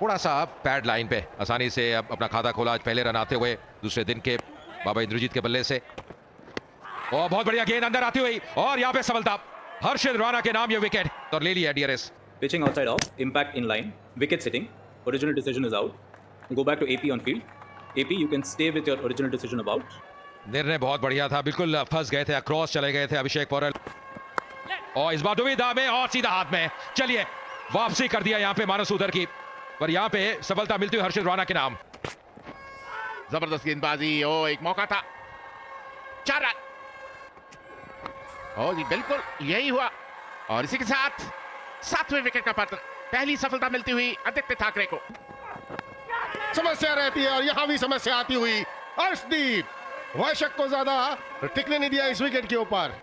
थोड़ा सा pad line पे आसानी से अब अपना खाता खोला आज पहले रन आते हुए दूसरे दिन के बाबा इंद्रजीत के बल्ले से। और बहुत बढ़िया गेंद अंदर आती हुई और यहाँ पे सफलता हर्षित राणा के नाम ये विकेट और ले लिया DRS. Pitching outside off, impact in line, wicket sitting, original decision is out. Go back to AP on field. AP, you can stay with your original decision about. निर्णय बहुत बढ़िया था, बिल्कुल फंस गए थे, क्रॉस चले गए थे अभिषेक पौरल और इस बार दुविधा में और सीधा हाथ में। चलिए वापसी कर दिया यहाँ पे मानस उधर की, पर यहाँ पे सफलता मिलती हुई हर्षित राणा के नाम। जबरदस्त गेंदबाजी, ओ एक मौका था, 4 रन। ओ जी बिल्कुल यही हुआ और इसी के साथ 7वें विकेट का पतन। पहली सफलता मिलती हुई आदित्य ठाकरे को। समस्या रहती है और यहां भी समस्या आती हुई। अर्शदीप वैशक को ज्यादा टिकने नहीं दिया इस विकेट के ऊपर।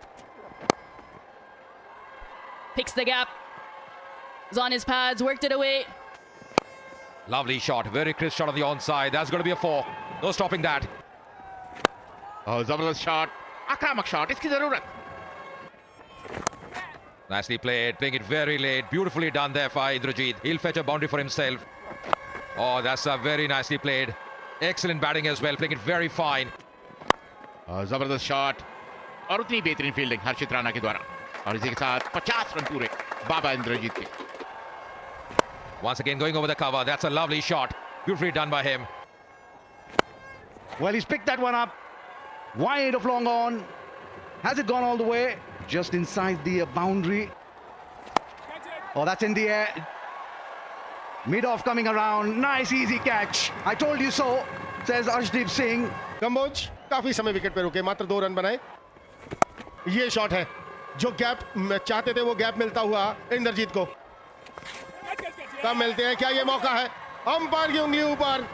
Picks the gap. Is on his pads, worked it away. Lovely shot, very crisp shot on the onside. That's going to be a 4. No stopping that. और जबरदस्त शॉट, आक्रामक शॉट, इसकी जरूरत। Nicely played, playing it very late. Beautifully done there by Indrajit. He'll fetch a boundary for himself. Oh, that's a very nicely played. Excellent batting as well, playing it very fine. और जबरदस्त shot और उतनी बेहतरीन fielding हर्षित राणा के द्वारा और इसी के साथ 50 रन पूरे बाबा इंद्रजीत के। Once again going over the cover. That's a lovely shot. Beautifully done by him. Well, he's picked that one up. Wide of long on. Has it gone all the way? Just inside the boundary. Oh, that's in the air. Mid-off coming around. Nice, easy catch. I told you so, says Arshdeep Singh. Kamboj काफी समय wicket पे रुके, मात्र 2 run बनाए। ये shot है जो gap चाहते थे, वो गैप मिलता हुआ इंद्रजीत को। कब मिलते हैं, क्या ये मौका है? अंपायर की उंगली ऊपर,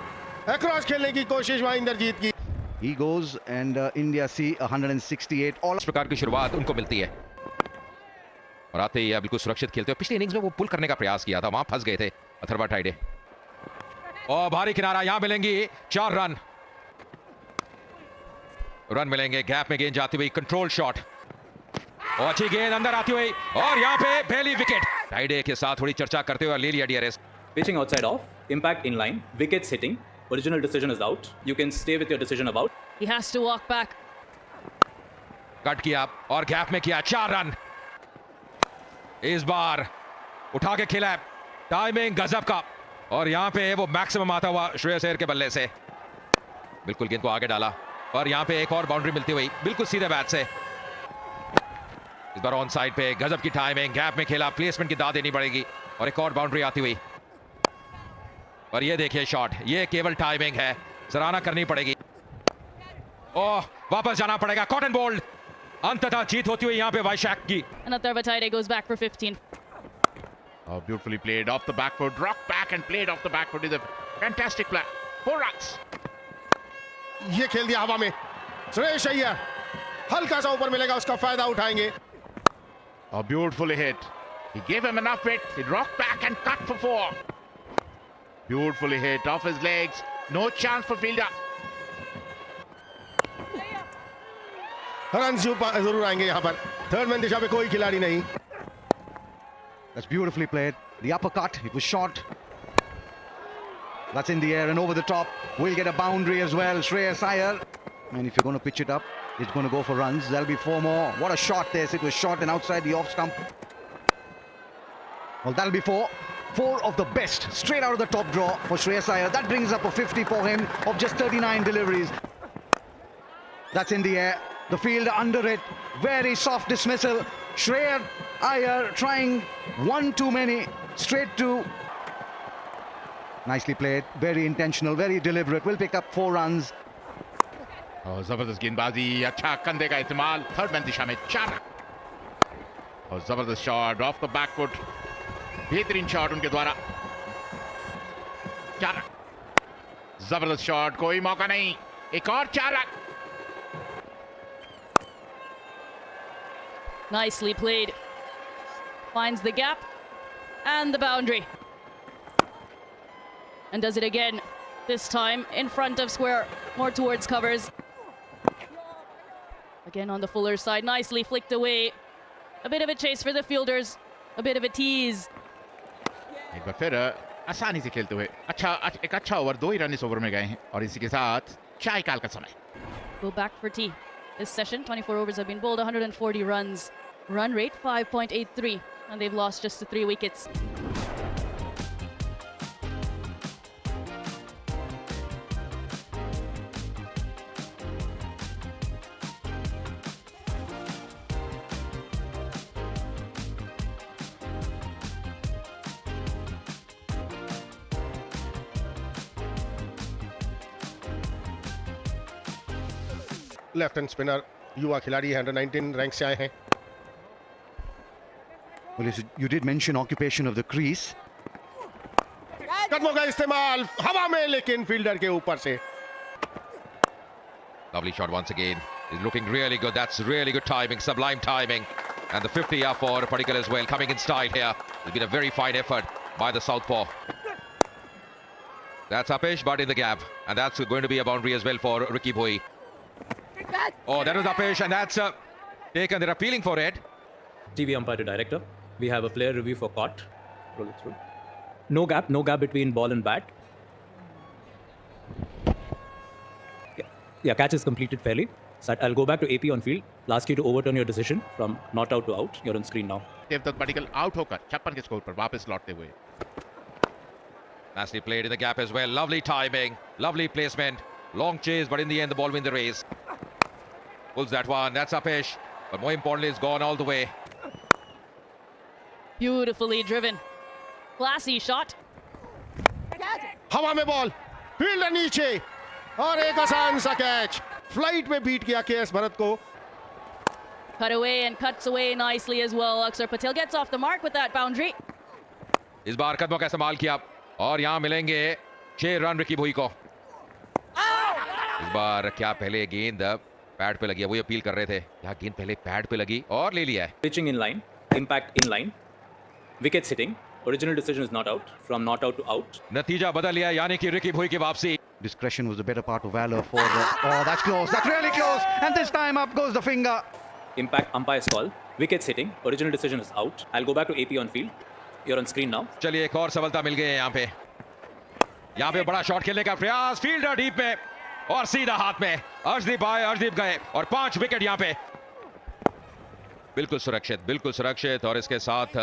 अक्रॉस खेलने की कोशिश वहां इंद्रजीत की। He goes and India see 168. All इस प्रकार की शुरुआत उनको मिलती है और आते ही बिल्कुल सुरक्षित खेलते हुए पिछली इनिंग्स में वो पुल करने का प्रयास किया था, वहां फंस गए थे अथर्वा टाइडे। और भारी किनारा, यहां मिलेंगी 4 रन। रन मिलेंगे, गैप में गेंद जाती हुई, कंट्रोल शॉट और अच्छी गेंद अंदर आती हुई और यहां पे पहली विकेट। टाइडे के साथ थोड़ी चर्चा करते हुए ले लिया DRS. Pitching outside off, impact in line, wicket sitting, original decision is out. You can stay with your decision about. He has to walk back. Cut किया और गैप में किया 4 रन। इस बार उठा के खेला, टाइमिंग गजब का और यहां पे वो मैक्सिमम आता हुआ श्रेयस अय्यर के बल्ले से बिल्कुल गेंद को आगे डाला और यहां पे एक और बाउंड्री मिलती हुई बिल्कुल सीधे बैट से। इस बार ऑन साइड पे गजब की टाइमिंग, गैप में खेला, प्लेसमेंट की दाद देनी पड़ेगी और एक और बाउंड्री आती हुई। और ये देखिए शॉट, ये केवल टाइमिंग है, सराहना करनी पड़ेगी। ओह, वापस जाना पड़ेगा, कॉटन बोल्ड। अंततः जीत होती हुई यहाँ पे वैशाख की। And Atharva Taide goes back for 15. Oh, beautifully played off the back foot, rocked back and played off the back foot is a fantastic play. 4 runs. ये खेल दिया हवा में, श्रेयस अय्यर हल्का सा ऊपर मिलेगा, उसका फायदा उठाएंगे। Oh, beautifully hit. He gave him enough width. He rocked back and cut for 4. Beautifully hit off his legs. No chance for fielder. Run जरूर आएंगे यहाँ पर। थर्ड मैन दिशा पे कोई खिलाड़ी नहीं। That's beautifully played. The uppercut, it was short. That's in the air and over the top. We'll get a boundary as well. Shreyas Iyer. And if you're going to pitch it up, it's going to go for runs. There'll be 4 more. What a shot this. It was short and outside the off stump. Well, that'll be 4. 4 of the best. Straight out of the top draw for Shreyas Iyer. That brings up a 50 for him of just 39 deliveries. That's in the air. The field under it. Very soft dismissal. Shreyas Iyer trying one too many. Straight to. Nicely played. Very intentional. Very deliberate. Will pick up 4 runs. और जबरदस्त गेंदबाजी, अच्छा कंधे का इस्तेमाल, third man दिशा में 4 run. और जबरदस्त shot of the back foot, बेहतरीन शॉट उनके द्वारा, 4 रन। जबरदस्त शॉट, कोई मौका नहीं, एक और 4 run. Nicely played. Finds the gap and the boundary. And does it again. This time in front of square, more towards covers. Again on the Fuller side, nicely flicked away. A bit of a chase for the fielders, a bit of a tease. एक बार फिर आसानी से खेलते हुए एक अच्छा over, 2 ही run इस over में गए हैं और इसी के साथ चाय काल का समय। Go back for tea. This session, 24 overs have been bowled, 140 runs. Run rate 5.83, and they've lost just to 3 wickets. Left hand spinner, युवा खिलाड़ी है, अंडर 19 रैंक से आए हैं। Well, you did mention occupation of the crease. कदमों का इस्तेमाल हवा में, लेकिन फील्डर के ऊपर से। Lovely shot once again. He's looking really good. That's really good timing, sublime timing. And the 50 up for Padikkal as well, coming in style here. It's been a very fine effort by the southpaw. That's Apesh, but in the gap. And that's going to be a boundary as well for Ricky Bhoi. Oh, that was Apesh, and that's taken. They're appealing for it. TV umpire to director. We have a player review for caught. Roll it through. No gap between ball and bat. Yeah, catch is completed fairly. So I'll go back to AP on field. I'll ask you to overturn your decision from not out to out. You're on screen now. Devdutt Padikkal out होकर 56 के score पर वापस लौटते हुए। Nicely played in the gap as well. Lovely timing, lovely placement. Long chase, but in the end, the ball wins the race. Pulls that one. That's Apesh. But more importantly, it's gone all the way. Beautifully driven. Classy shot. हवा में ball, fielder नीचे, और एक आसान सा catch. Flight में beat किया KS Bharat को। Cut away and cuts away nicely as well. Akshar Patel gets off the mark with that boundary. इस बार कदमों का इस्तेमाल किया और यहाँ मिलेंगे 6 रन रिकी भोई को। इस बार क्या पहले गेंद पैड पे लगी है, वही अपील कर रहे थे, क्या गेंद पहले पैड पे लगी और ले लिया है। Pitching in line, impact in line, wickets hitting. Original decision is not out. From not out to out. नतीजा बदल लिया, यानी कि रिकी भोई की वापसी। Discretion was the better part of valor for the... Oh, that's close. That's really close. And this time up goes the finger. Impact umpire's call. Wickets hitting. Original decision is out. I'll go back to AP on field. You're on screen now. चलिए, एक और सफलता मिल गई है यहाँ पे बड़ा shot खेलने का प्रयास, फील्डर डीप में और सीधा हाथ में। अर्शदीप आए, अर्शदीप गए और 5 विकेट यहाँ पे। बिल्कुल सुरक्षित और इसके साथ